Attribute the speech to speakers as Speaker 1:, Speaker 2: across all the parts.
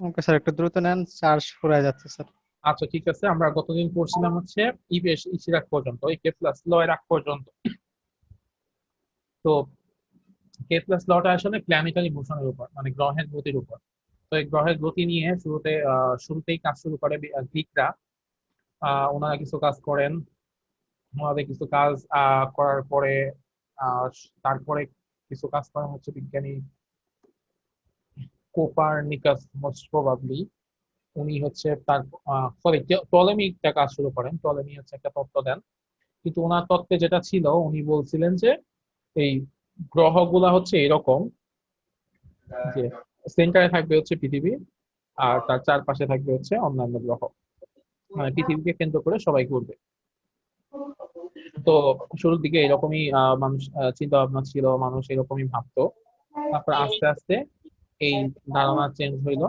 Speaker 1: Okay sir, একটু দ্রুত নেন, চার্জ ফুরায় যাচ্ছে স্যার।
Speaker 2: আচ্ছা ঠিক আছে, আমরা গতদিন পড়ছিলাম হচ্ছে ইসির আগ পর্যন্ত, ওই কে প্লাস ল এর আগ পর্যন্ত। তো কে প্লাস লটা আসলে প্ল্যানেটারি মোশনের উপর, মানে গ্রহের গতির উপর। তো এই গ্রহের গতি নিয়ে শুরুতেই কাজ শুরু করে গ্রিকরা। ওনারা কিছু কাজ করেন, ওনাদের কিছু কাজ করার পরে আহ, তারপরে কিছু কাজ করা হচ্ছে বিজ্ঞানী কোপারনিকাস, মোস্ট প্রবাবলি। উনি হচ্ছে তার সরি টলেমি একটা কাজ শুরু করেন। টলেমি হচ্ছে একটা তত্ত্ব দেন, কিন্তু ওনার তত্ত্বে যেটা ছিল, উনি বলছিলেন যে এই গ্রহগুলা হচ্ছে এরকম যে সেন্টারে থাকবে হচ্ছে পৃথিবী, আর তার চারপাশে থাকবে হচ্ছে অন্যান্য গ্রহ, মানে পৃথিবীকে কেন্দ্র করে সবাই ঘুরবে। তো শুরুর দিকে এরকমই মানুষ চিন্তা ভাবনা ছিল, মানুষ এরকমই ভাবতো। তারপর আস্তে আস্তে এই ধারণা চেঞ্জ হইলো।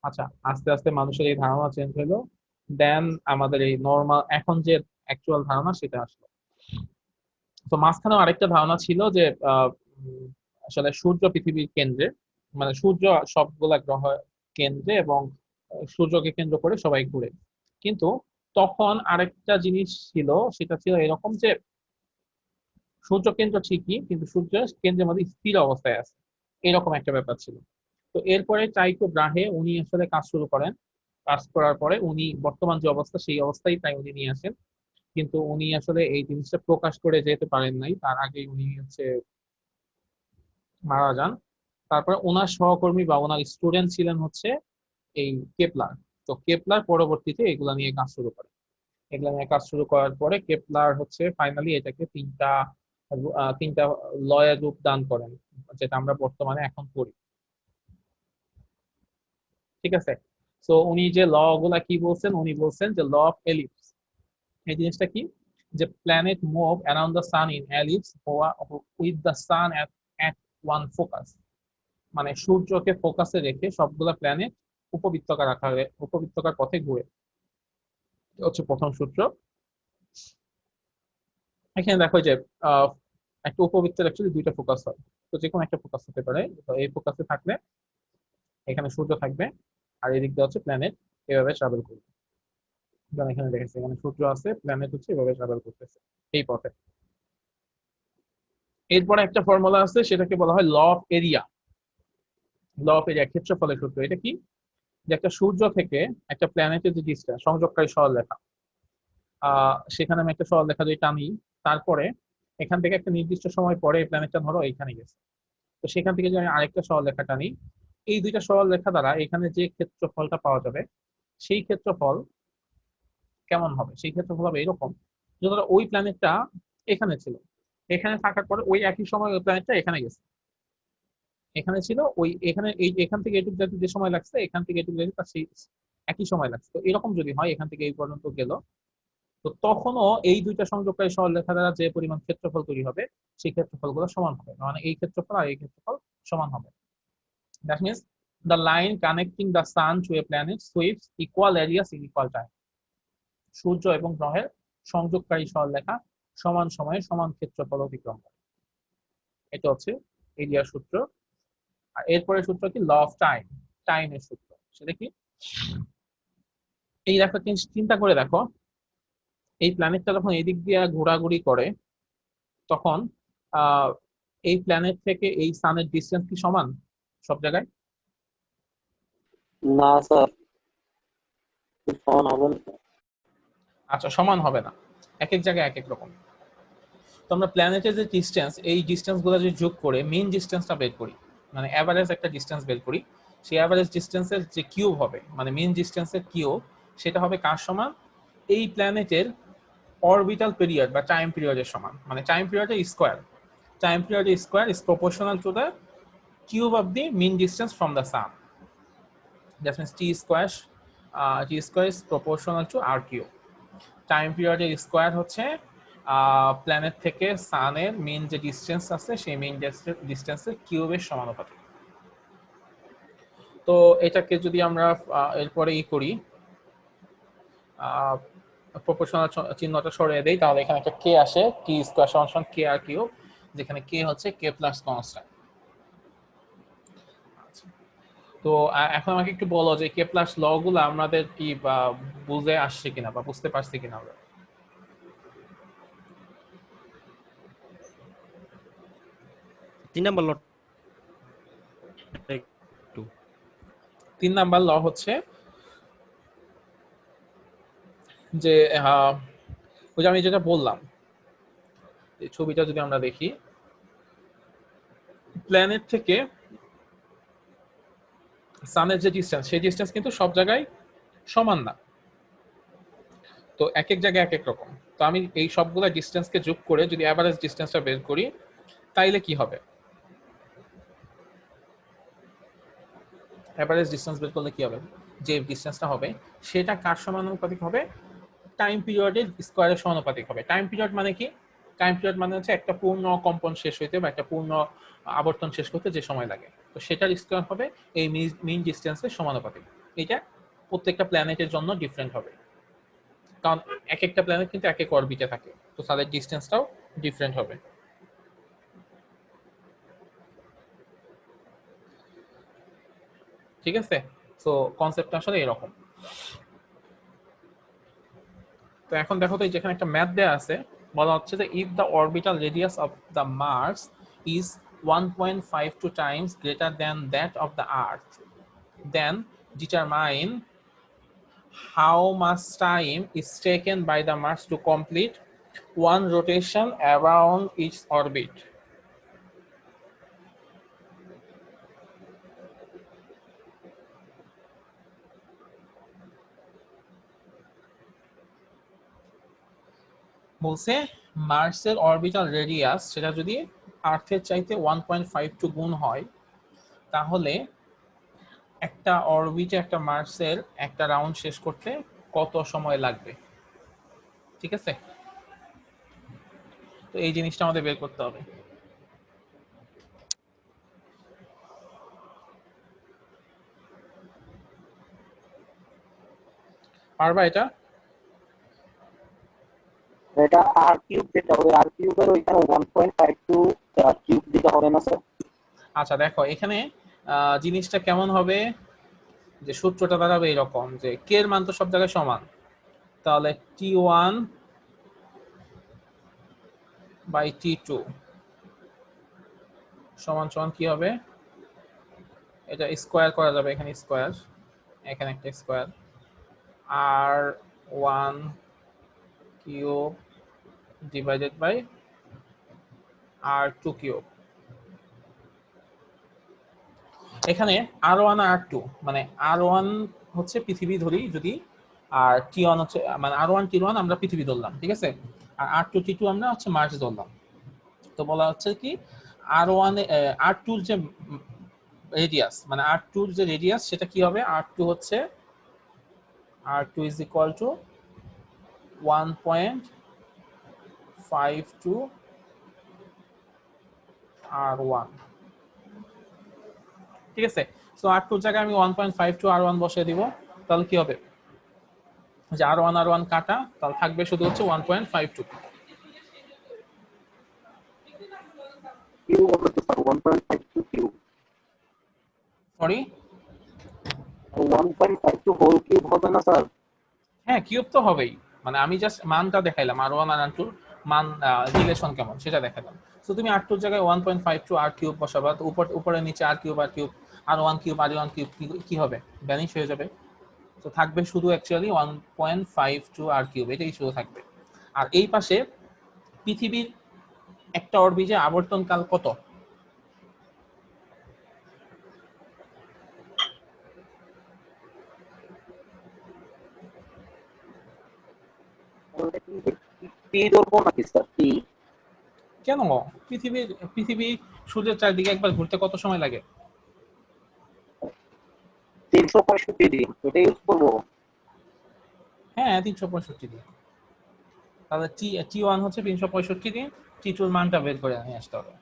Speaker 2: আচ্ছা, আস্তে আস্তে মানুষের এই ধারণা চেঞ্জ হইলো, দেন আমাদের এই নর্মাল এখন যে অ্যাকচুয়াল ধারণা সেটা আসলো। তো মাঝখানেও আরেকটা ধারণা ছিল যে আহ, উম, আসলে সূর্য পৃথিবীর কেন্দ্রে, মানে সূর্য সবগুলা গ্রহ কেন্দ্রে, এবং সূর্যকে কেন্দ্র করে সবাই ঘুরে। কিন্তু তখন আরেকটা জিনিস ছিল, সেটা ছিল এরকম যে সূর্য কেন্দ্র ঠিকই, কিন্তু সূর্য কেন্দ্রের মধ্যে স্থির অবস্থায় আছে, এরকম একটা ব্যাপার ছিল। তো এরপরে টাইকো ব্রাহে উনি আসলে কাজ শুরু করেন। কাজ করার পরে উনি বর্তমান যে অবস্থা সেই অবস্থায় প্রায় উনি নিয়ে আসেন। কিন্তু উনি আসলে এই জিনিসটা প্রকাশ করে যেতে পারেন নাই, তার আগে উনি হচ্ছে মারা যান। তারপরে ওনার সহকর্মী বা ওনার স্টুডেন্ট ছিলেন হচ্ছে এই কেপলার। তো কেপলার পরবর্তীতে এগুলা নিয়ে কাজ শুরু করে। এগুলা নিয়ে কাজ শুরু করার পরে কেপলার হচ্ছে ফাইনালি এটাকে তিনটা লয়ের রূপ দান করেন, যেটা আমরা বর্তমানে এখন পড়ি। ঠিক আছে। তো উনি যে ল গুলা কি বলছেন, উনি বলছেন যে ল অফ এলিপস। এই জিনিসটা কি, যে planet move around the sun in ellipse with the sun at one focus. মানে সূর্যকে ফোকাসে রেখে সবগুলা প্ল্যানেট উপবৃত্তাকার আকারে উপবৃত্তাকার পথে ঘুরে। এটা হচ্ছে প্রথম সূত্র। এখানে দেখো যে আহ, একটা উপবৃত্তের অ্যাকচুয়ালি দুইটা ফোকাস হয়। তো যে কোনো একটা ফোকাস হতে পারে। তো এই ফোকাসে থাকলে এখানে সূর্য থাকবে, আর এদিক দিয়ে হচ্ছে প্ল্যানেট এভাবে ট্রাভেল করবে। যেমন এখানে দেখেছি, এখানে সূর্য আছে, প্ল্যানেট হচ্ছে এভাবে ট্রাভেল করতেছে এই পথে। এরপরে একটা ফর্মুলা আছে, সেটাকে বলা হয় law of area. Law of area, ক্ষেত্রফলের সূত্র। এটা কি, যে একটা সূর্য থেকে একটা প্ল্যানেটের যে ডিস্টেন্স, সংযোগকারী সরলরেখা, সেখানে আমি একটা সরলরেখা যদি টানি, তারপরে এখান থেকে একটা নির্দিষ্ট সময় পরে এই প্ল্যানেটটা ধরো এইখানে গেছে, তো সেখান থেকে যদি আমি আরেকটা সরলরেখা টানি, এই দুইটা সরলরেখা দ্বারা এখানে যে ক্ষেত্রফলটা পাওয়া যাবে, সেই ক্ষেত্রফল কেমন হবে, সেই ক্ষেত্রফল হবে এরকম, যে ধরো ওই প্ল্যানেটটা এখানে ছিল, এখানে থাকার পরে ওই একই সময় ওই প্ল্যানেটটা এখানে গেছে, এখানে ছিল, ওই এখানে এই এখান থেকে এটুকু যেতে যে সময় লাগছে, এখান থেকে এটুকু যেতে তার সেই একই সময় লাগছে। তো এরকম যদি হয়, এখান থেকে এই পর্যন্ত গেল, তো তখনও এই দুইটা সংযোগকারী সরলরেখা দ্বারা যে পরিমাণ ক্ষেত্রফল তৈরি হবে, সেই ক্ষেত্রফলগুলো সমান হবে, মানে এই ক্ষেত্রফল আর এই ক্ষেত্রফল সমান হবে। That means the line connecting the sun to a planet sweeps equal areas in equal time. সূর্য এবং গ্রহের সংযোগকারী সরলরেখা সমান সময়ে সমান ক্ষেত্রফল অতিক্রম করে। এটা হচ্ছে এরিয়ার সূত্র। আর এরপরে সূত্র কি, ল অফ টাইম, টাইমের সূত্র। সেটা কি, এই দেখো, চিন্তা করে দেখো, এই প্ল্যানেটটা যখন এদিক দিয়ে ঘোরাঘুরি করে, তখন আহ এই প্ল্যানেট থেকে এই সানের ডিস্টেন্স কি সমান সব জায়গায়?
Speaker 3: না স্যার, সমান হবে না।
Speaker 2: আচ্ছা, সমান হবে না, এক এক জায়গায় এক এক রকম। তো আমরা প্ল্যানেটের যে ডিস্টেন্স, এই ডিস্টেন্স গুলো যদি যোগ করে মেইন ডিস্টেন্সটা বের করি, মানে অ্যাভারেজ একটা ডিস্টেন্স বের করি, সেই অ্যাভারেজ ডিস্টেন্সের যে কিউব হবে, মানে মেইন ডিস্টেন্সের কিউব, সেটা হবে কার সমান, এই প্ল্যানেটের অরবিটাল পিরিয়ড বা টাইম পিরিয়ডের সমান, মানে টাইম পিরিয়ডের স্কোয়ার। টাইম পিরিয়ডের square is proportional to the cube of the mean distance from the sun. That means t square is proportional to r cube. Time পিরিয়ডের স্কোয়ার হচ্ছে প্ল্যানেট থেকে সানের main যে ডিস্টেন্স আছে, সেই মেইন ডিস্টেন্সের কিউবের সমানুপাতিক। তো এটাকে যদি আমরা এরপরে করি, প্রপোর্শনাল চিহ্নটা সরিয়ে দেই, তাহলে এখানে একটা কে আসে, টি স্কোয়ার সমান সমান কে আর কিউব। যেখানে কে হচ্ছে কেপলারস কনস্ট্যান্ট। তো এখন আমাকে একটু বলো যে কেপলারস ল গুলো আমাদের কি বুঝে আসছে কিনা বা বুঝতে পারছি কিনা আমরা।
Speaker 4: 3 নাম্বার লট একটু
Speaker 2: 3 নাম্বার ল হচ্ছে যে ওই যে আমি যেটা বললাম, এই ছবিটা যদি আমরা দেখি, প্ল্যানেট থেকে সানের যে ডিসটেন্স, সেই ডিসটেন্স কিন্তু সব জায়গায় সমান না, তো এক এক জায়গায় এক এক রকম। তো আমি এই সবগুলো ডিসটেন্সকে যোগ করে যদি অ্যাভারেজ ডিসটেন্সটা বের করি, তাইলে কি হবে? অ্যাভারেজ ডিসটেন্স বের করলে কি হবে? যে ডিসটেন্সটা হবে সেটা কার সমানুপাতিক হবে? টাইম পিরিয়ডের স্কোয়ারের সমানুপাতিক হবে। টাইম পিরিয়ড মানে কি? টাইম পিরিয়ড মানে হচ্ছে একটা পূর্ণ কম্পন শেষ হইতে বা একটা পূর্ণ আবর্তন শেষ করতে যে সময় লাগে, তো সেটার স্কোয়ার হবে এই মিন ডিসটেন্সের সমানুপাতিক। এটা প্রত্যেকটা প্ল্যানেটের জন্য ডিফারেন্ট হবে, কারণ এক একটা প্ল্যানেট কিন্তু এক এক অরবিটে থাকে, তো তাদের ডিসটেন্সটাও ডিফারেন্ট হবে। ঠিক আছে, সো কনসেপ্টটা আসলে এরকম। তো এখন দেখো তো যেখানে একটা ম্যাথ দেয়া আছে, বলা হচ্ছে যে if the orbital radius of the Mars is 1.52 times greater than that of the Earth, then determine how much time is taken by the Mars to complete one rotation around its orbit. বলছে মার্সের orbital radius সেটা যদি আর্থের চাইতে 1.52 গুণ হয়, তাহলে একটা অরবিটে একটা মার্সের একটা রাউন্ড শেষ করতে কত সময় লাগবে। ঠিক আছে, তো এই জিনিসটা আমাদের বের করতে হবে। পারবা এটা?
Speaker 3: এটা আর কিউব যেটা হবে, আর কিউবের ওইখানে 1.52 কিউব দিতে হবে না স্যার?
Speaker 2: আচ্ছা দেখো এখানে জিনিসটা কেমন হবে, যে সূত্রটা দাঁড়াবে এরকম যে কে এর মান তো সব জায়গায় সমান, তাহলে T1 বাই T2 সমান সমান কি হবে? এটা স্কোয়ার করা যাবে, এখানে স্কোয়ার, এখানে একটা square, R1 cube divided by R2 cube. এখানে R1 R2 মানে R1 হচ্ছে পৃথিবী ধরি যদি, আর T1 হচ্ছে মানে R1 T1 আমরা পৃথিবী ধরলাম, ঠিক আছে, আর R2 T2 আমরা হচ্ছে মার্স ধরলাম। তো বলা হচ্ছে কি R1 R2 এর যে রেডিয়াস মানে R2 এর যে রেডিয়াস সেটা কি হবে? R2 হচ্ছে R2 is equal to 1.52 R1। ঠিক আছে, সো R2 এর জায়গায় আমি 1.52 R1 বসিয়ে দিব, তাহলে কি হবে? যে R1 R1 কাটা, তাহলে থাকবে শুধু হচ্ছে 1.52।
Speaker 3: কিউব হবে তো sir 1.52 cube,
Speaker 2: sorry,
Speaker 3: 1.52 whole cube হবে না স্যার?
Speaker 2: হ্যাঁ কিউব তো হবেই, মানে আমি জাস্ট মানটা দেখাইলাম R1 আর R2 মান রিলেশন কেমন সেটা দেখালাম। তো তুমি R2 এর জায়গায় 1.52 R কিউব বসাবা, তো উপরে নিচে R cube R1 cube R1 cube কি হবে? ভ্যানিশ হয়ে যাবে। তো থাকবে শুধু অ্যাকচুয়ালি 1.52 R কিউব, এটাই শুধু থাকবে। আর এই পাশে পৃথিবীর একটা অরবিটে আবর্তনকাল কত?
Speaker 3: টি ধরবো নাকি স্যার? টি
Speaker 2: কেন? পৃথিবী সূর্যের চারদিকে একবার ঘুরতে কত সময় লাগে?
Speaker 3: 365 দিন, এটা ইউজ করবো?
Speaker 2: হ্যাঁ 365 দিন। তাহলে T1 হচ্ছে 365 দিন, T2 এর মানটা বের করে নিয়ে আসতে হবে।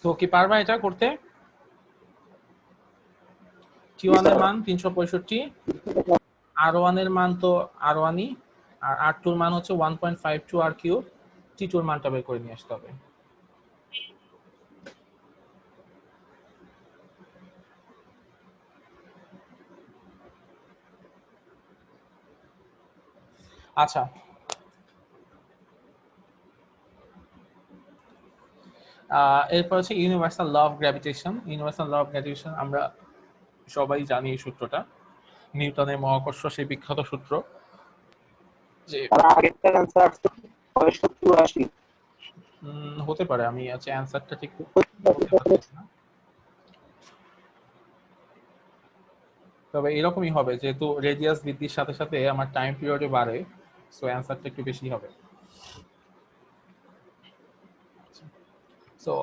Speaker 2: তো কি পারবা এটা করতে? T1 এর মান 365, R1 এর মান তো R1 ই, আর R2 এর মান হচ্ছে 1.52 R কিউব। T2 এর মানটা বের করে নিয়ে আসতে হবে। আচ্ছা, এরপর হচ্ছে universal law of gravitation. Universal law of gravitation আমরা সবাই জানি এই সূত্রটা, নিউটনের মহাকর্ষ সেই বিখ্যাত সূত্র যে
Speaker 3: আর আগেরটার অ্যান্সার 684।
Speaker 2: হতে পারে, আমি আছে অ্যানসারটা ঠিক বলতে পারতেছি না, তবে এরকমই হবে যেহেতু রেডিয়াস বৃদ্ধির সাথে সাথে আমার টাইম পিরিয়ডে বাড়ে, সো অ্যানসারটা একটু বেশি হবে। সো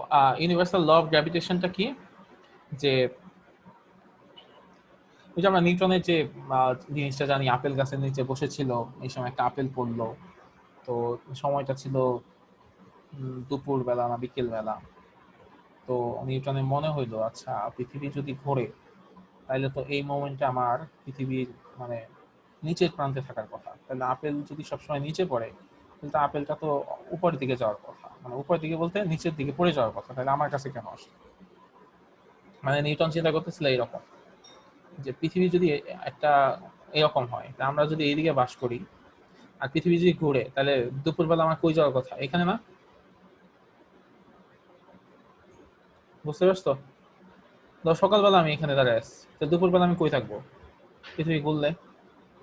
Speaker 2: ইউনিভার্সাল ল অফ গ্র্যাভিটেশনটা কি, যে ওই যে আমরা নিউটনের যে জিনিসটা জানি, আপেল গাছের নিচে বসেছিল, এই সময় একটা আপেল পড়লো, তো সময়টা ছিল দুপুর বেলা না বিকেল বেলা। তো নিউটনের মনে হইলো আচ্ছা পৃথিবী যদি ঘোরে তাহলে তো এই মোমেন্টে আমার পৃথিবীর মানে নিচের প্রান্তে থাকার কথা, তাহলে আপেল যদি সবসময় নিচে পড়ে তাহলে তো আপেলটা তো উপরের দিকে যাওয়ার কথা, মানে উপরের দিকে বলতে নিচের দিকে পড়ে যাওয়ার কথা, তাহলে আমার কাছে কেন আসে? মানে নিউটন চিন্তা করতেছিল এইরকম, যে পৃথিবী যদি একটা এরকম হয়, তা আমরা যদি এইদিকে বাস করি আর পৃথিবী যদি ঘুরে তাহলে দুপুরবেলা আমার কই যাওয়ার কথা? এখানে না? বুঝতে পারছো? ধর সকালবেলা আমি এখানে দাঁড়ায় আছি, তো দুপুরবেলা আমি কই থাকবো? পৃথিবী ঘুরলে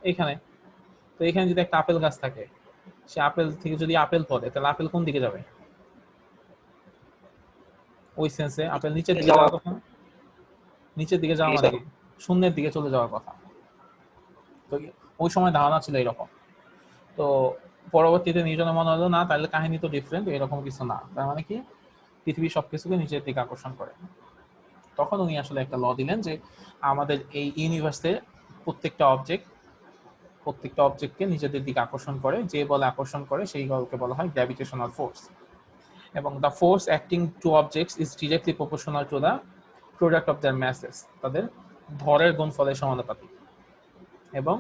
Speaker 2: এইখানে। তো এখানে যদি একটা আপেল গাছ থাকে, সে আপেল থেকে যদি আপেল পড়ে তাহলে আপেল কোন দিকে যাবে? ওই সেন্সে আপেল নিচের দিকে যাওয়ার কথা, নিচের দিকে যাওয়া মানে কি? শূন্যের দিকে চলে যাওয়ার কথা। তো ওই সময় ধারণা ছিল এরকম। তো পরবর্তীতে নিউটনের মনে হলো না, তাহলে কাহিনী তো ডিফারেন্ট, এরকম কিছু না, তার মানে কি পৃথিবী সবকিছুকে নিচের দিকে আকর্ষণ করে। তখন উনি আসলে একটা ল দিলেন যে আমাদের এই ইউনিভার্সের প্রত্যেকটা অবজেক্টকে নিজেদের দিকে আকর্ষণ করে, যে বলে আকর্ষণ করে সেই বলকে বলা হয় গ্র্যাভিটেশনাল ফোর্স, এবং the force acting to objects is directly proportional to the product of their masses, তাদের ভরের গুণফলের সমানুপাতিক, এবং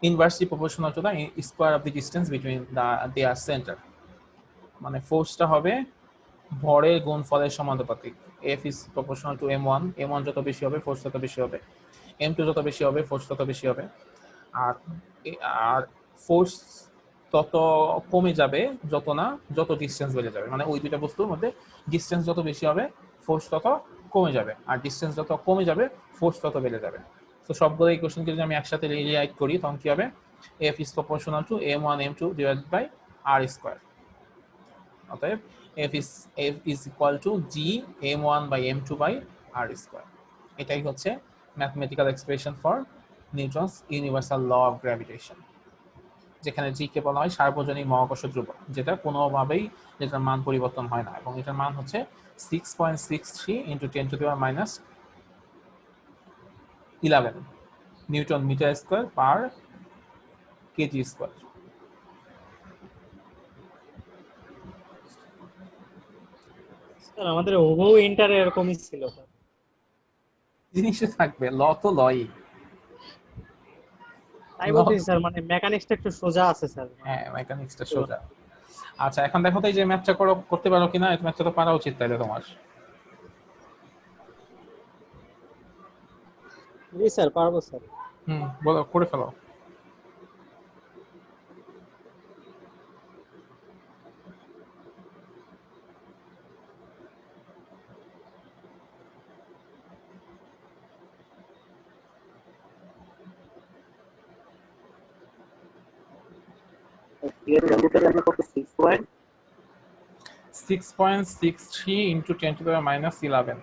Speaker 2: inversely proportional to the square of the distance between their centre, মানে ফোর্সটা হবে ভরের গুণফলের সমানুপাতিক। F is proportional to m1, m1 যত বেশি হবে ফোর্স তত বেশি হবে, m2 যত বেশি হবে ফোর্স তত বেশি হবে, আর আর ফোর্স তত কমে যাবে যত ডিস্টেন্স বেড়ে যাবে, মানে ওই দুইটা বস্তুর মধ্যে ডিস্টেন্স যত বেশি হবে ফোর্স তত কমে যাবে, আর ডিস্টেন্স যত কমে যাবে ফোর্স তত বেড়ে যাবে। তো সবগুলো ইকুয়েশনকে যদি আমি একসাথে রিরাইট করি তখন কি হবে? F is proportional to m1 m2 divided by r square. অতএব f is equal to g m1 by m2 by r square. এটাই হচ্ছে mathematical expression for Newton's universal law of gravitation, যেখানে জি কে বলা হয় সার্বজনীন মহাকর্ষ ধ্রুবক, কোনোভাবেই যেটার মান পরিবর্তন হয় না, এবং এটার মান হচ্ছে 6.63 × 10⁻11 newton metre square per kg square.
Speaker 1: Sir আমাদের হুবহু ইন্টারে এরকমই ছিল স্যার।
Speaker 2: জিনিসে থাকবে, ল তো লই।
Speaker 1: তাই বলতেছি স্যার, মানে মেকানিক্সটা একটু সোজা আছে স্যার।
Speaker 2: হ্যাঁ, মেকানিক্সটা সোজা। আচ্ছা, এখন দেখো তো এই যে ম্যাথটা করতে পারো কিনা, এই ম্যাথটা তো পারা উচিত তাইলে তোমার।
Speaker 1: জি স্যার, পারবো স্যার।
Speaker 2: বলো, করে ফেলো।
Speaker 3: এর ভ্যালুটা জানো কত?
Speaker 2: 6.63 × 10⁻11।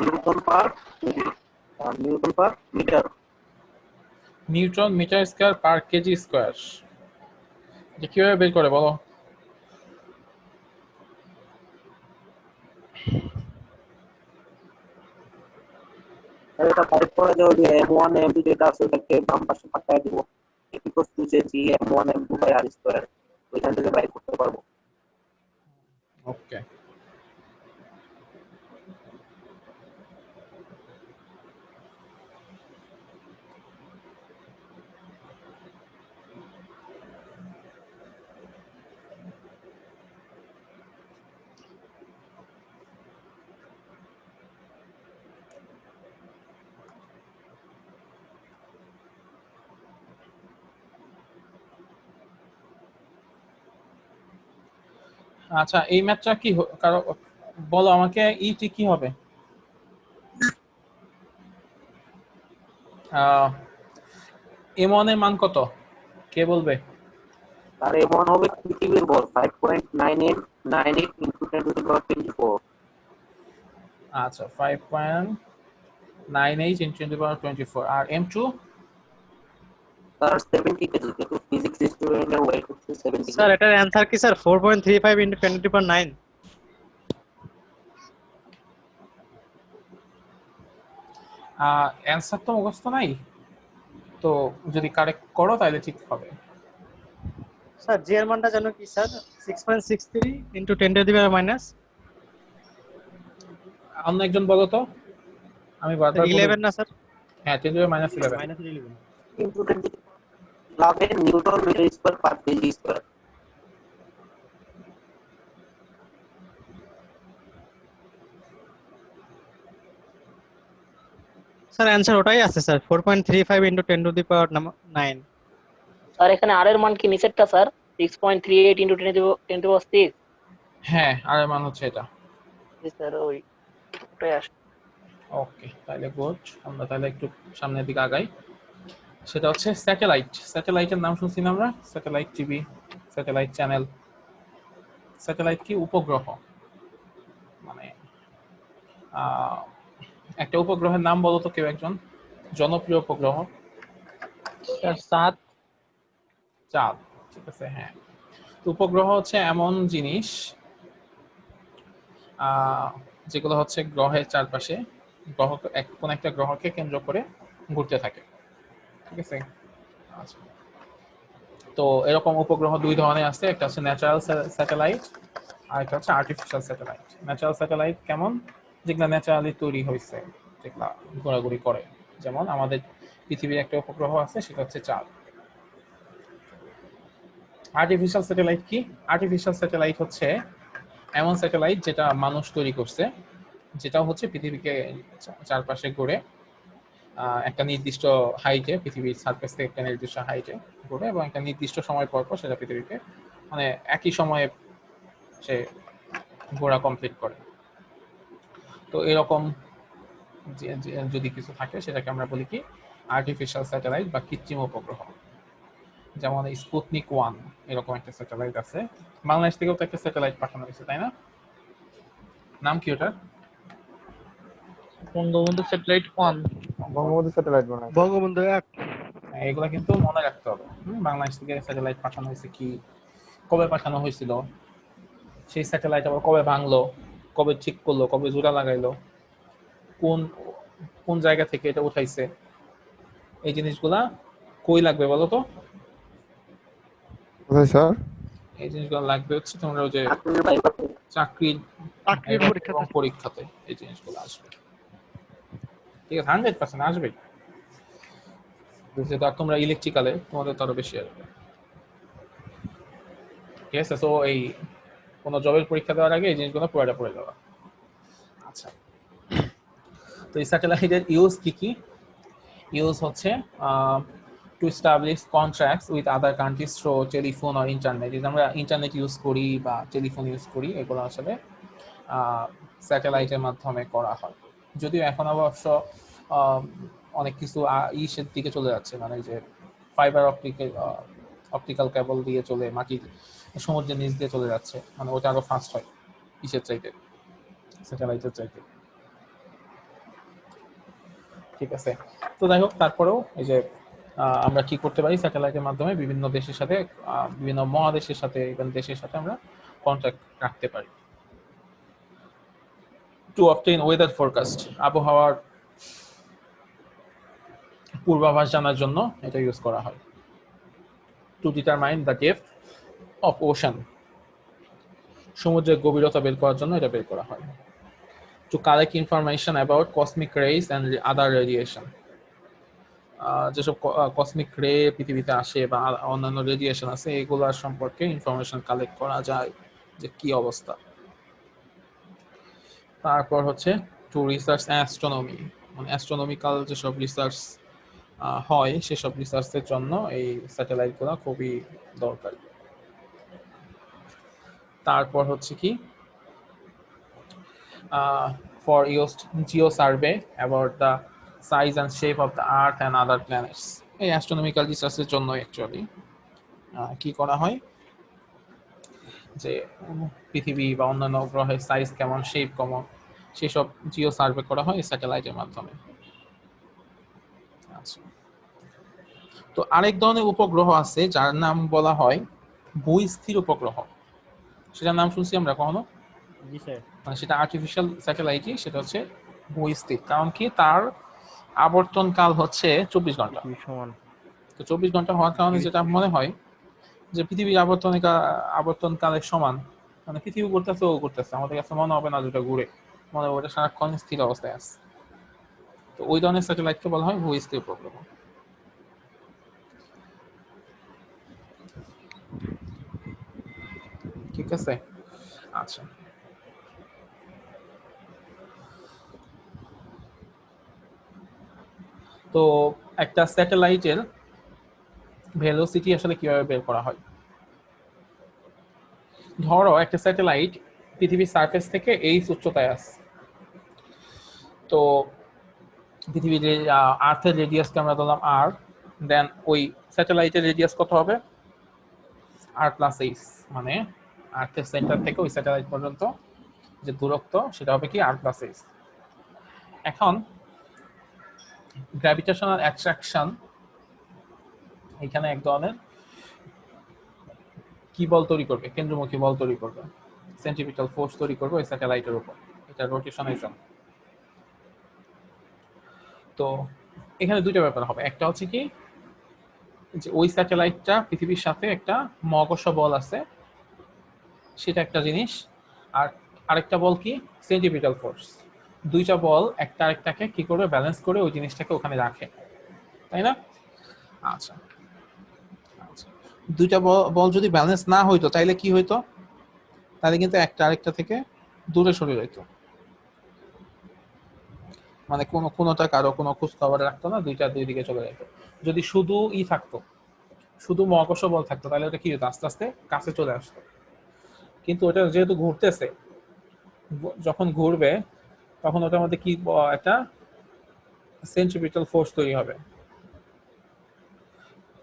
Speaker 3: Newton per metre.
Speaker 2: Newton metre square per kg square. যে কিভাবে বের করে বলো?
Speaker 3: এটা টাইপ করে দাও যে m1 m2 যেটা আছে ওটাকে বাম পাশে পাঠিয়ে দিব, ইকুয়াল টু যে g m1 m2 by r square. ওইখান থেকে বাইর করতে পারবো।
Speaker 2: ওকে, আচ্ছা এই ম্যাথটা কি কারো বলো আমাকে, ইটি কি হবে? M1 এর মান কত কে বলবে?
Speaker 3: আর এমন হবে পৃথিবীর বল 5.9898 ইনটু 10^24।
Speaker 2: আচ্ছা 5.98 × 10^24। আর M2?
Speaker 3: স্যার 70 কেজি, কিন্তু ফিজিক্স স্টুডেন্টের ওয়েট হচ্ছে 70
Speaker 1: স্যার
Speaker 3: কেজি।
Speaker 1: এটার অ্যান্সার কি স্যার 4.35 ইনটু 10^9?
Speaker 2: অ্যান্সার তো মুখস্থ নাই, তো যদি কারেক্ট করো তাহলে ঠিক হবে।
Speaker 1: স্যার জি এর মানটা জানো কি স্যার? 6.63 ইনটু 10^-।
Speaker 2: অন্য একজন বলো তো, আমি বারবার বলে
Speaker 1: 11 না স্যার?
Speaker 2: হ্যাঁ 10^-11।
Speaker 4: -11
Speaker 3: ইনটু 10 লাভে newton metre square per kg square.
Speaker 1: Sir answer ওটাই আছে স্যার, 4.35 ইনটু 10^9।
Speaker 5: স্যার এখানে আর এর মান কি নিচেরটা স্যার? 6.38 ইনটু 10^6।
Speaker 2: হ্যাঁ আর এর মান হচ্ছে এটা।
Speaker 5: জি স্যার ওইটাই আসে।
Speaker 2: ওকে তাহলে গুড, আমরা তাহলে একটু সামনের দিকে আগাই। সেটা হচ্ছে স্যাটেলাইট। স্যাটেলাইটের নাম শুনছি না আমরা, satellite TV, satellite channel. Satellite কি? উপগ্রহ। মানে একটা উপগ্রহের নাম বলো তো কেউ একজন, জনপ্রিয় উপগ্রহ।
Speaker 1: স্যার সাত।
Speaker 2: চাঁদ, ঠিক আছে হ্যাঁ। উপগ্রহ হচ্ছে এমন জিনিস যেগুলো হচ্ছে গ্রহের চারপাশে গ্রহ কোন একটা গ্রহকে কেন্দ্র করে ঘুরতে থাকে, ঠিক আছে। আচ্ছা তো এরকম উপগ্রহ দুই ধরনের আছে, একটা হচ্ছে ন্যাচারাল স্যাটেলাইট আর একটা হচ্ছে আর্টিফিশিয়াল স্যাটেলাইট। ন্যাচারাল স্যাটেলাইট কেমন? যেগুলো ন্যাচারালি তৈরি হয়েছে, যেগুলা ঘোরাঘুরি করে। যেমন আমাদের পৃথিবীর একটা উপগ্রহ আছে, সেটা হচ্ছে চাঁদ। আর্টিফিশিয়াল স্যাটেলাইট কি? আর্টিফিশিয়াল স্যাটেলাইট হচ্ছে এমন স্যাটেলাইট যেটা মানুষ তৈরি করছে, যেটা হচ্ছে পৃথিবীকে চারপাশে ঘুরে একটা নির্দিষ্ট হাইটে, পৃথিবীর সারফেস থেকে একটা নির্দিষ্ট হাইটে ঘুরে এবং একটা নির্দিষ্ট সময় পর পর সেটা পৃথিবীকে মানে একই সময়ে সে ঘোরা কমপ্লিট করে। তো এরকম যদি কিছু থাকে সেটাকে আমরা বলি কি? আর্টিফিশিয়াল স্যাটেলাইট বা কৃত্রিম উপগ্রহ। যেমন স্পুতনিক 1 এরকম একটা স্যাটেলাইট আছে, বাংলাদেশ থেকেও তো একটা স্যাটেলাইট পাঠানো হয়েছে তাই না? নাম কি ওটার?
Speaker 1: বঙ্গবন্ধু স্যাটেলাইট 1,
Speaker 6: বঙ্গবন্ধু স্যাটেলাইট বানায়।
Speaker 1: বঙ্গবন্ধু 1।
Speaker 2: এগুলা কিন্তু মনে রাখতে হবে। বাংলাদেশ থেকে স্যাটেলাইট পাঠানো হয়েছে কি, কবে পাঠানো হয়েছিল, সেই স্যাটেলাইট আবার কবে ভাঙলো, কবে ঠিক করলো, কবে জোড়া লাগাইলো, কোন কোন জায়গা থেকে এটা উঠাইছে, এই জিনিসগুলা কই লাগবে বলো তো?
Speaker 6: কোথায় স্যার?
Speaker 2: এই জিনিসগুলো লাগবে হচ্ছে তোমরা ওই যে
Speaker 3: চাকরির বাইরে
Speaker 2: চাকরির
Speaker 1: চাকরির
Speaker 2: এবং
Speaker 1: পরীক্ষাতে।
Speaker 2: পরীক্ষাতে এই জিনিসগুলো আসবে। ঠিক আছে 100% আসবেই, যেহেতু আর তোমরা ইলেকট্রিক্যালে তোমাদের তো আরো বেশি আসবে। ঠিক আছে, তো এই কোনো জবের পরীক্ষা দেওয়ার আগে এই জিনিসগুলো পুরোটা পড়ে যাওয়া। আচ্ছা তো এই স্যাটেলাইটের ইউজ কি কি? ইউজ হচ্ছে to establish contracts with other countries through telephone আর ইন্টারনেট। আমরা ইন্টারনেট ইউজ করি বা টেলিফোন ইউজ করি, এগুলো আসলে স্যাটেলাইটের মাধ্যমে করা হয়। যদিও এখন অবশ্য অনেক কিছু ইসের দিকে চলে যাচ্ছে, মানে যে ফাইবার অপটিক্যাল কেবল দিয়ে চলে, মাটির সমুদ্রের নিচ দিয়ে চলে যাচ্ছে, মানে ওটা আরো ফাস্ট হয় ইসের চাইতে, স্যাটেলাইটের চাইতে। ঠিক আছে, তো যাই হোক তারপরেও এই যে আমরা কি করতে পারি স্যাটেলাইটের মাধ্যমে বিভিন্ন দেশের সাথে, বিভিন্ন মহাদেশের সাথে, ইভেন দেশের সাথে আমরা কন্ট্যাক্ট রাখতে পারি। টু অবটেইন ওয়েদার ফোরকাস্ট, আবহাওয়ার পূর্বাভাস জানার জন্য এটা ইউজ করা হয়। To determine the depth of ocean, সমুদ্রের গভীরতা বের করার জন্য এটা বের করা হয়। To collect information about cosmic rays and other radiation, যেসব কসমিক রে পৃথিবীতে আসে বা অন্যান্য রেডিয়েশন আছে এগুলোর সম্পর্কে ইনফরমেশন কালেক্ট করা যায় যে কি অবস্থা। তারপর হচ্ছে টু রিসার্চ অ্যাস্ট্রোনমি, মানে অ্যাস্ট্রোনমিক্যাল যেসব রিসার্চ হয় সেসব রিসার্চের জন্য এই স্যাটেলাইটগুলো খুবই দরকারি। তারপর হচ্ছে কি for used Jio survey about the size and shape of the earth and other planets. এই অ্যাস্ট্রোনমিক্যাল রিসার্চের জন্য অ্যাকচুয়ালি কি করা হয় যে পৃথিবী বা অন্যান্য গ্রহের সাইজ কেমন, শেপ কেমন, সেসব জিও সার্ভে করা হয় স্যাটেলাইটের মাধ্যমে। আচ্ছা, তো আরেক ধরনের উপগ্রহ আছে যার নাম বলা হয় ভূস্থির উপগ্রহ। সেটার নাম শুনছি আমরা কখনো?
Speaker 4: জি স্যার।
Speaker 2: মানে সেটা আর্টিফিশিয়াল স্যাটেলাইটই, সেটা হচ্ছে ভূস্থির। কারণ কি, তার আবর্তন কাল হচ্ছে 24 ঘন্টা।
Speaker 4: পৃথিবীর সমান।
Speaker 2: তো 24 ঘন্টা হওয়ার কারণে যেটা মনে হয় যে পৃথিবীর আবর্তন কালের সমান, মানে পৃথিবী ঘুরতেছে ও ঘুরতেছে, আমাদের কাছে মনে হবে না যেটা ঘুরে, মনে হবে ওটা সারাক্ষণ স্থির অবস্থায় আছে। তো ওই ধরনের স্যাটেলাইটকে বলা হয় ভূস্থির উপগ্রহ। ঠিক আছে, আচ্ছা। তো একটা স্যাটেলাইটের ভেলোসিটি আসলে কিভাবে বের করা হয়? ধরো একটা স্যাটেলাইট পৃথিবীর সারফেস থেকে এই উচ্চতায় আছে, তো পৃথিবীর আর্থের রেডিয়াসকে আমরা ধরলাম আর, দেন ওই স্যাটেলাইটের রেডিয়াস কত হবে? আর প্লাস এইচ, মানে আর্থের সেন্টার থেকে ওই স্যাটেলাইট পর্যন্ত যে দূরত্ব সেটা হবে কি আর প্লাস এইচ। এখন গ্র্যাভিটেশনাল অ্যাট্রাকশন এখানে এক ধরনের কি বল তৈরি করবে, কেন্দ্রমুখী বল তৈরি করবে, সেন্ট্রিপিটাল ফোর্স তৈরি করবে ওই স্যাটেলাইটের উপর, এটা রোটেশনের জন্য। তো এখানে দুইটা ব্যাপার হবে, একটা হচ্ছে কি যে ওই স্যাটেলাইটটা পৃথিবীর সাথে একটা মহাকর্ষ বল আছে, সেটা একটা জিনিস। আর আরেকটা বল কি, সেন্ট্রিপিটাল ফোর্স। দুইটা বল একটা আরেকটাকে কি করবে, ব্যালেন্স করে ওই জিনিসটাকে ওখানে রাখে, তাই না? আচ্ছা আচ্ছা, দুইটা বল যদি ব্যালেন্স না হইতো তাইলে কি হইতো? তাহলে কিন্তু একটা আরেকটা থেকে দূরে সরে যেত, মানে কোনোটা কারো কোনো খোঁজ খবর রাখতো না, দুইটা দুই দিকে চলে যেত। যদি শুধু থাকতো, শুধু মহাকর্ষ বল থাকতো, তাহলে ওটা কি হতো, আস্তে আস্তে কাছে চলে আসতো। কিন্তু ওটা যেহেতু ঘুরতেছে, যখন ঘুরবে তখন ওটার মধ্যে কি একটা সেন্ট্রিপিটাল ফোর্স তৈরি হবে।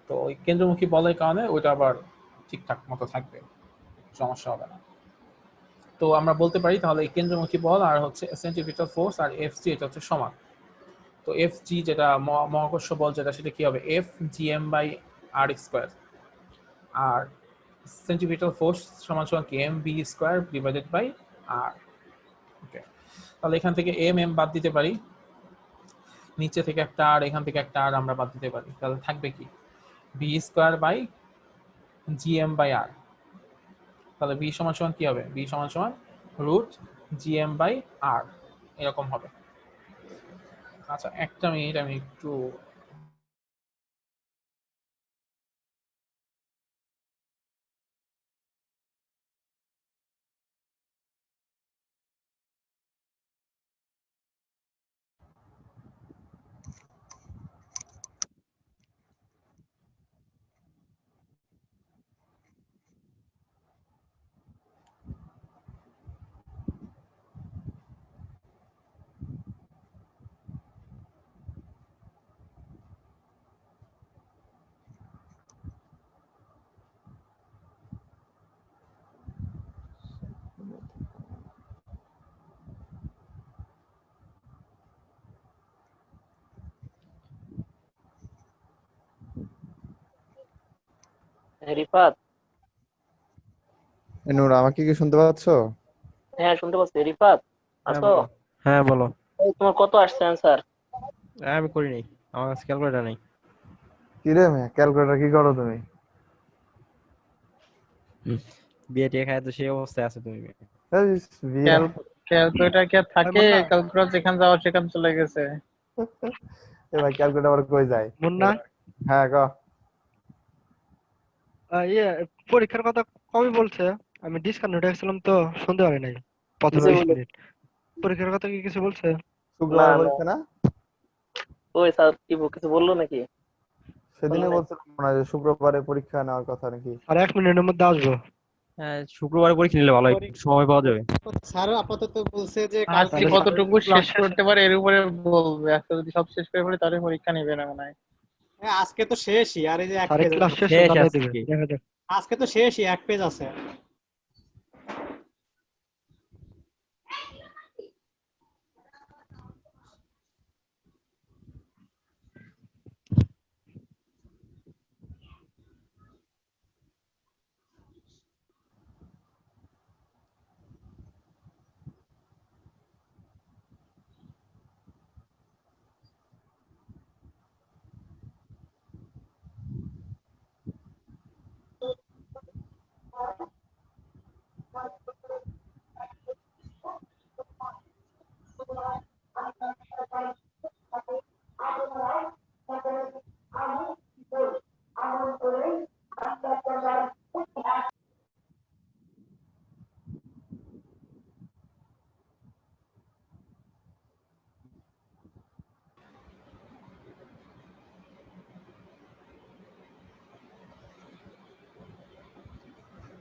Speaker 2: তো ওই কেন্দ্রমুখী বলের কারণে ওইটা আবার ঠিকঠাক মতো থাকবে, সমস্যা হবে না। তো আমরা বলতে পারি তাহলে এই কেন্দ্রমুখী বল আর হচ্ছে সেন্ট্রিপিটাল ফোর্স আর এফ জি এটা হচ্ছে সমান। তো এফ জি যেটা মহাকর্ষ বল যেটা, সেটা কি হবে, F G M by R square. আর সেন্ট্রিপিটাল ফোর্স সমান সমান কি, M V square divided by R. Okay, তাহলে এখান থেকে এম বাদ দিতে পারি, নিচে থেকে একটা আর, এখান থেকে একটা আর আমরা বাদ দিতে পারি, তাহলে থাকবে কি, V square by G M by R. তাহলে বি সমান সমান কি হবে, বি সমান সমান root G M by R, এরকম হবে। আচ্ছা, একটা মিনিট আমি একটু
Speaker 5: রিফাত।
Speaker 6: নূর, আমাকে কি শুনতে পাচ্ছ?
Speaker 5: হ্যাঁ শুনতে পাচ্ছি। রিফাত
Speaker 4: হ্যাঁ
Speaker 5: আছো?
Speaker 4: বলো। হ্যাঁ বলো।
Speaker 5: তোমার কত আসছে অ্যান্সার?
Speaker 4: আমি করিনি, আমার কাছে ক্যালকুলেটর নেই।
Speaker 6: কি রে মেয়ে, ক্যালকুলেটর কি করো তুমি?
Speaker 4: বিয়ে টিয়ে খায় তো সেই অবস্থায় আছে তুমি।
Speaker 6: এই বিয়ে
Speaker 7: ক্যালকুলেটর কি আর থাকে?
Speaker 1: মুন্না।
Speaker 7: ক্যালকুলেটর যেখানে যাওয়ার সেখানে চলে গেছে।
Speaker 6: এ ভাই ক্যালকুলেটর আবার কই যায়?
Speaker 1: মুন্না
Speaker 6: হ্যাঁ ক।
Speaker 1: ইয়ে পরীক্ষার কথা কবে বলছে? আমি ডিসকানেক্ট হয়ে গেছিলাম তো শুনতে পারি নাই প্রথম
Speaker 5: কিসে
Speaker 1: 20
Speaker 5: বলে?
Speaker 1: মিনিট। পরীক্ষার কথা কি কিছু বলছে?
Speaker 6: শুক্রবার
Speaker 5: না।
Speaker 6: পরীক্ষা না?
Speaker 5: ওই স্যার কি কিছু বললো নাকি?
Speaker 6: সেদিনে
Speaker 5: বলে নাই।
Speaker 6: বলছিলাম মনে হয় যে শুক্রবারে পরীক্ষা নেওয়ার কথা নাকি?
Speaker 1: আর 1 মিনিটের মধ্যে আসবো।
Speaker 4: হ্যাঁ শুক্রবারে পরীক্ষা নিলে ভালো হয়, সময় পাওয়া যাবে।
Speaker 1: স্যার আপাতত বলছে যে
Speaker 7: আজকে
Speaker 1: কালকে
Speaker 7: কতটুকু শেষ করতে পারে এর উপরে বলবে। আজকে যদি সব শেষ করে ফেলে তাহলে পরীক্ষা নেবে না মনে হয়।
Speaker 1: আজকে তো শেষই, আর এই যে এক
Speaker 8: স্যার
Speaker 1: পেজ
Speaker 8: ক্লাস শেষ
Speaker 4: শেষ
Speaker 8: জানাই
Speaker 4: আজকে।
Speaker 8: দিবে, দেখা যাক।
Speaker 1: আজকে তো শেষই, এক পেজ আছে।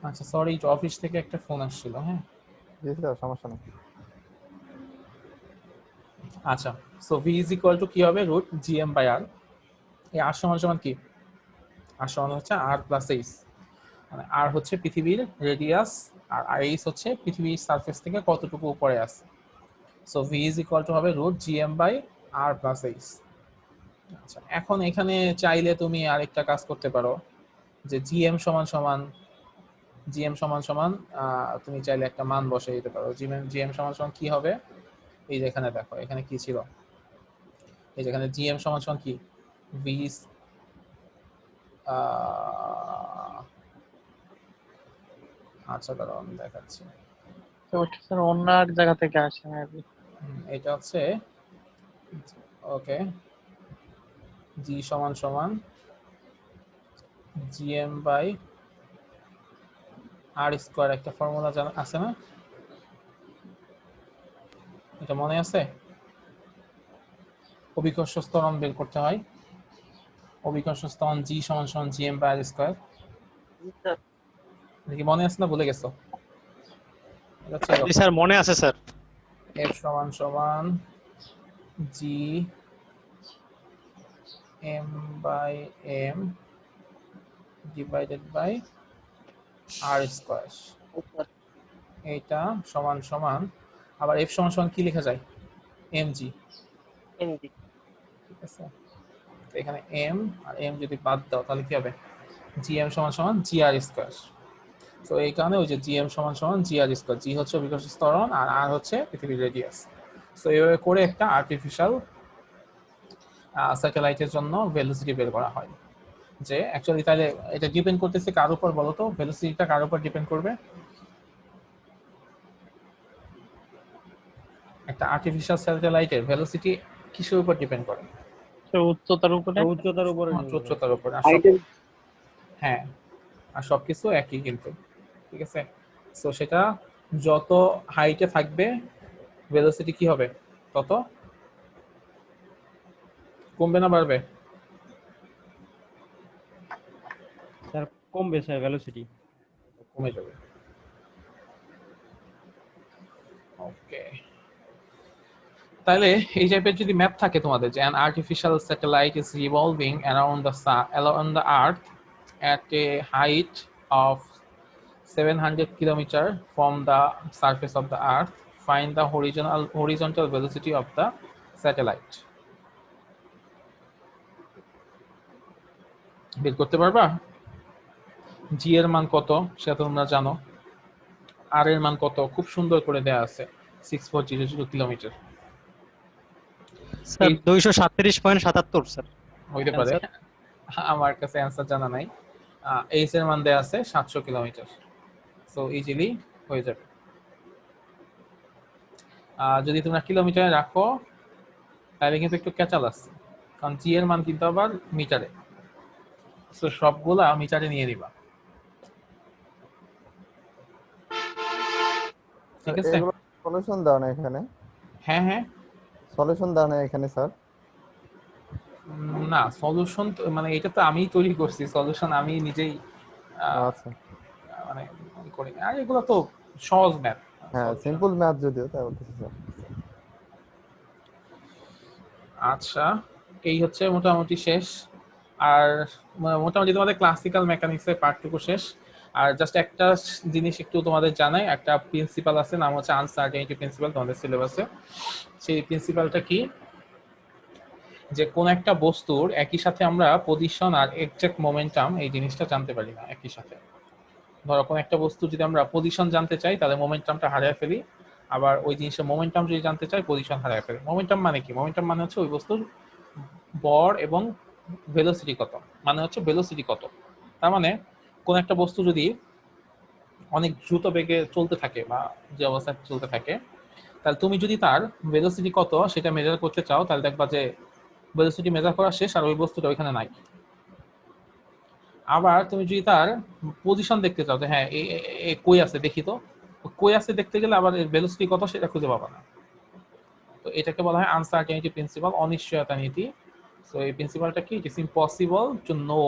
Speaker 2: আচ্ছা সরি, অফিস থেকে একটা ফোন আসছিল। হ্যাঁ
Speaker 6: জি স্যার, সমস্যা নেই।
Speaker 2: আচ্ছা, so V is equal two কি হবে, রুট জিএম বাই আর। এই আর সমান সমান কি, আর সমান হচ্ছে আর প্লাস এইচ, মানে আর হচ্ছে পৃথিবীর রেডিয়াস আর এইচ হচ্ছে পৃথিবীর সারফেস থেকে কতটুকু উপরে আছে। So V is equal to হবে root GM by R plus H. আচ্ছা, এখন এখানে চাইলে তুমি আরেকটা কাজ করতে পারো, যে জিএম সমান সমান তুমি চাইলে একটা মান বসে দিতে পারো। জিএম সমান সমান কি হবে, এই যে এখানে দেখো এখানে কি ছিল, এই যে এখানে জিএম সমান সমান কি, ভি আচ্ছা দাঁড়াও আমি দেখাচ্ছি।
Speaker 7: তো ওটা স্যার অন্য এক জায়গা থেকে আসে মেবি।
Speaker 2: এটা হচ্ছে ওকে, জি সমান সমান জিএম বাই আর স্কোয়ার, একটা ফর্মুলা জানা আছে না, এটা মনে আছে? অভিকর্ষ ত্বরণ বের করতে হয়, অভিকর্ষ ত্বরণ জি সমান সমান জিএম বাই আর স্কোয়ার। দেখি মনে আছে না ভুলে গেছো? এটা হচ্ছে
Speaker 1: জি স্যার, মনে আছে স্যার।
Speaker 2: এফ সমান সমান G M by M divided by R square. এইটা সমান সমান, আবার এফ সমান সমান কি লেখা যায়, এম জি।
Speaker 5: এমজি।
Speaker 2: ঠিক আছে, তো এখানে এম আর এম যদি বাদ দাও তাহলে কি হবে, জি এম সমান সমান জি আর স্কোয়ার। তো এই কারণে ওই যে জি এম সমান সমান জি আর স্কোয়ার, জি হচ্ছে অভিকর্ষ ত্বরণ আর আর হচ্ছে পৃথিবীর রেডিয়াস। তো এইভাবে করে একটা আর্টিফিশিয়াল স্যাটেলাইটের জন্য ভেলোসিটি বের করা হয়। যে অ্যাকচুয়ালি তাহলে এটা ডিপেন্ড করতেছে কার উপর বলো তো, ভেলোসিটিটা কার উপর ডিপেন্ড করবে? একটা আর্টিফিশিয়াল স্যাটেলাইটের ভেলোসিটি কিসের উপর ডিপেন্ড করে?
Speaker 7: তো উচ্চতার উপরে।
Speaker 4: উচ্চতার উপরে
Speaker 2: উচ্চতার উপর। আর হ্যাঁ, আর সবকিছু একই কিন্তু, ঠিক আছে। সো সেটা যত হাইটে থাকবে ভেলোসিটি কি হবে, তত কমবে না বাড়বে?
Speaker 4: স্যার কমবে স্যার ভেলোসিটি।
Speaker 2: কমে যাবে। ওকে, তাহলে এই টাইপের যদি ম্যাপ থাকে তোমাদের, যে an artificial satellite is revolving around the earth at a height of 700 kilometer from the surface of the earth, find the horizontal velocity of the satellite. বের করতে পারবা? জি এর মান কত সেটা তোমরা জানো, আর এর মান কত খুব সুন্দর করে দেয়া আছে, 6400 কিলোমিটার।
Speaker 1: Sir 237.77 sir.
Speaker 2: হইতে পারে, আমার কাছে অ্যান্সার জানা নাই। এইচ এর মান দেয়া আছে 700 কিলোমিটার। সো ইজিলি হয়ে যাবে। যদি তোমরা কিলোমিটারে রাখো তাহলে কিন্তু একটু ক্যাচাল আসছে, কারণ জি এর মান কিন্তু আবার মিটারে, সো সবগুলা মিটারে নিয়ে নিবা, ঠিক আছে?
Speaker 6: এগুলো সলিউশন দাও না এখানে,
Speaker 2: হ্যাঁ হ্যাঁ।
Speaker 6: সলিউশন দাও না এখানে স্যার।
Speaker 2: না সলিউশন মানে এটা তো আমি তৈরি করছি, সলিউশন আমি নিজেই
Speaker 6: আচ্ছা
Speaker 2: মানে করি, আর এগুলো তো সহজ ম্যাথ।
Speaker 6: হ্যাঁ, সিম্পল ম্যাথ যদিও, তাই বলতেছি স্যার।
Speaker 2: আচ্ছা, এই হচ্ছে মোটামুটি শেষ। আর মোটামুটি তোমাদের ক্লাসিক্যাল মেকানিক্সের পার্টটুকু শেষ। আর জাস্ট একটা জিনিস একটু তোমাদের জানাই, একটা প্রিন্সিপাল আছে, নাম হচ্ছে আনসার্টেনিটি প্রিন্সিপাল তোমাদের সিলেবাসে। সেই প্রিন্সিপালটা কি, যে কোন একটা বস্তুর একই সাথে আমরা পজিশন আর এক্সাক্ট মোমেন্টাম এই জিনিসটা জানতে পারি না একই সাথে। ধরো কোন একটা বস্তু যদি আমরা পজিশন জানতে চাই তাহলে মোমেন্টামটা হারিয়ে ফেলি, আবার ওই জিনিসের মোমেন্টাম যদি জানতে চাই পজিশন হারিয়ে ফেলি। মোমেন্টাম মানে কি? মোমেন্টাম মানে হচ্ছে ওই বস্তুর ভর এবং ভেলোসিটি কত, মানে হচ্ছে ভেলোসিটি কত। তার মানে কোন একটা বস্তু যদি অনেক দ্রুত বেগে চলতে থাকে বা যে অবস্থায় চলতে থাকে, তাহলে তুমি যদি তার ভেলোসিটি কত সেটা মেজার করতে চাও, তাহলে দেখবা যে ভেলোসিটি মেজার করা শেষ আর ওই বস্তুটা ওইখানে নাই। আবার তুমি যদি তার পজিশন দেখতে চাও যে হ্যাঁ এ কই আছে দেখি, তো কই আছে দেখতে গেলে আবার এর ভেলোসিটি কত সেটা খুঁজে পাবা না। তো এটাকে বলা হয় আনসার্টেনিটি প্রিন্সিপাল, অনিশ্চয়তা নীতি। সো এই প্রিন্সিপালটা কি, it is impossible to know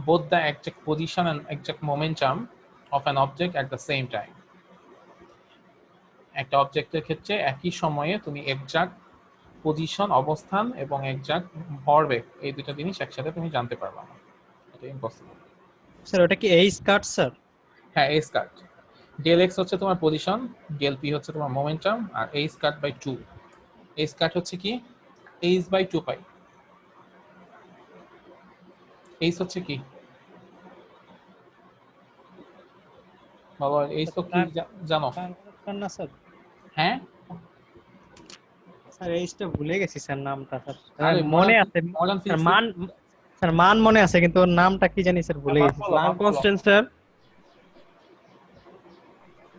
Speaker 2: both the exact position and exact momentum of an object at the same time. একটা অবজেক্টের ক্ষেত্রে একই সময়ে তুমি এক্সাক্ট পজিশন অবস্থান এবং এক্সাক্ট ভরবেগ এই দুটো জিনিস একসাথে তুমি জানতে পারবা না, এটা ইম্পসিবল।
Speaker 1: স্যার ওটা কি এই স্কার্ট স্যার?
Speaker 2: হ্যাঁ, এই স্কার্ট ডেল এক্স হচ্ছে তোমার পজিশন, ডেল পি হচ্ছে তোমার মোমেন্টাম, আর এই স্কার্ট বাই 2, এই স্কার্ট হচ্ছে কি এইচ বাই 2 পাই। এইচ হচ্ছে কি বাবা, এইচ তো কি জানো?
Speaker 1: না স্যার,
Speaker 2: হ্যাঁ
Speaker 1: স্যার এইটা ভুলে গেছি স্যার, নামটা স্যার
Speaker 2: আরে
Speaker 1: মনে আছে
Speaker 2: মডার্ন
Speaker 1: স্যার, মান স্যার মান মনে আছে কিন্তু ওর নামটা কি জানি স্যার ভুলে গেছি।
Speaker 4: Planck constant sir.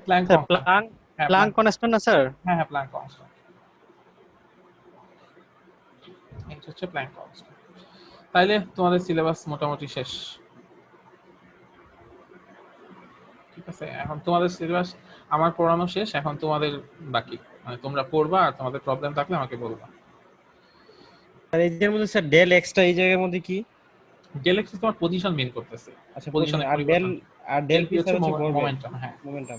Speaker 2: Planck
Speaker 1: sir Planck constant না স্যার?
Speaker 2: হ্যাঁ হ্যাঁ, প্ল্যাঙ্ক কনস্ট্যান্ট, এটা হচ্ছে প্ল্যাঙ্ক কনস্ট্যান্ট। তাইলে তোমাদের সিলেবাস মোটামুটি শেষ, ঠিক আছে? এখন তোমাদের সিলেবাস আমার পড়ানো শেষ, এখন তোমাদের বাকি, মানে তোমরা পড়বা আর তোমাদের প্রবলেম থাকলে আমাকে বলবা।
Speaker 4: আর এই যে মধ্যে স্যার ডেল এক্সটা এই জায়গার মধ্যে কি?
Speaker 2: ডেল এক্স তোমার পজিশন মেইন করতেছে,
Speaker 4: আচ্ছা
Speaker 2: পজিশনে
Speaker 4: আর ডেল
Speaker 2: ডেল পি
Speaker 4: স্যার
Speaker 2: হচ্ছে
Speaker 4: হচ্ছে
Speaker 2: মোমেন্টাম। হ্যাঁ,
Speaker 4: মোমেন্টাম।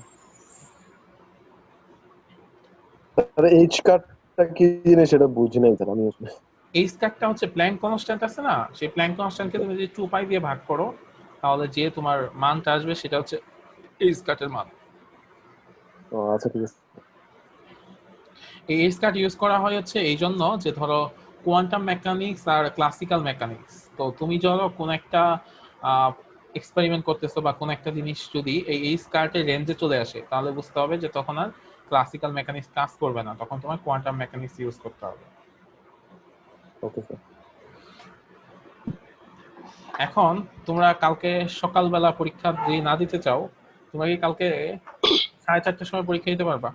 Speaker 8: আরে এইচ কাটটা কি জিনিস সেটা বুঝি নাই স্যার আমি।
Speaker 2: এই স্কারটা হচ্ছে প্ল্যাঙ্ক কনস্ট্যান্ট আছে না, সেই প্ল্যাঙ্ক কনস্ট্যান্টকে তুমি যদি 2 পাই দিয়ে ভাগ করো তাহলে যে তোমার মানটা আসবে সেটা হচ্ছে এই স্কার্টের মান।
Speaker 8: আচ্ছা ঠিক আছে।
Speaker 2: এই স্কার্ট ইউজ করা হয় হচ্ছে এই জন্য যে ধরো কোয়ান্টাম মেকানিক্স আর ক্লাসিক্যাল মেকানিক্স, তো তুমি ধরো কোন একটা এক্সপেরিমেন্ট করতেছো বা কোন একটা জিনিস যদি এই স্কার্টের রেঞ্জে চলে আসে তাহলে বুঝতে হবে যে তখন আর ক্লাসিক্যাল মেকানিক্স কাজ করবে না, তখন তোমার কোয়ান্টাম মেকানিক্স ইউজ করতে হবে।
Speaker 8: Okay sir.
Speaker 2: এখন তোমরা কালকে সকালবেলা পরীক্ষা যদি না দিতে চাও, তোমরা কি কালকে 4:30টার সময় পরীক্ষা দিতে পারবা?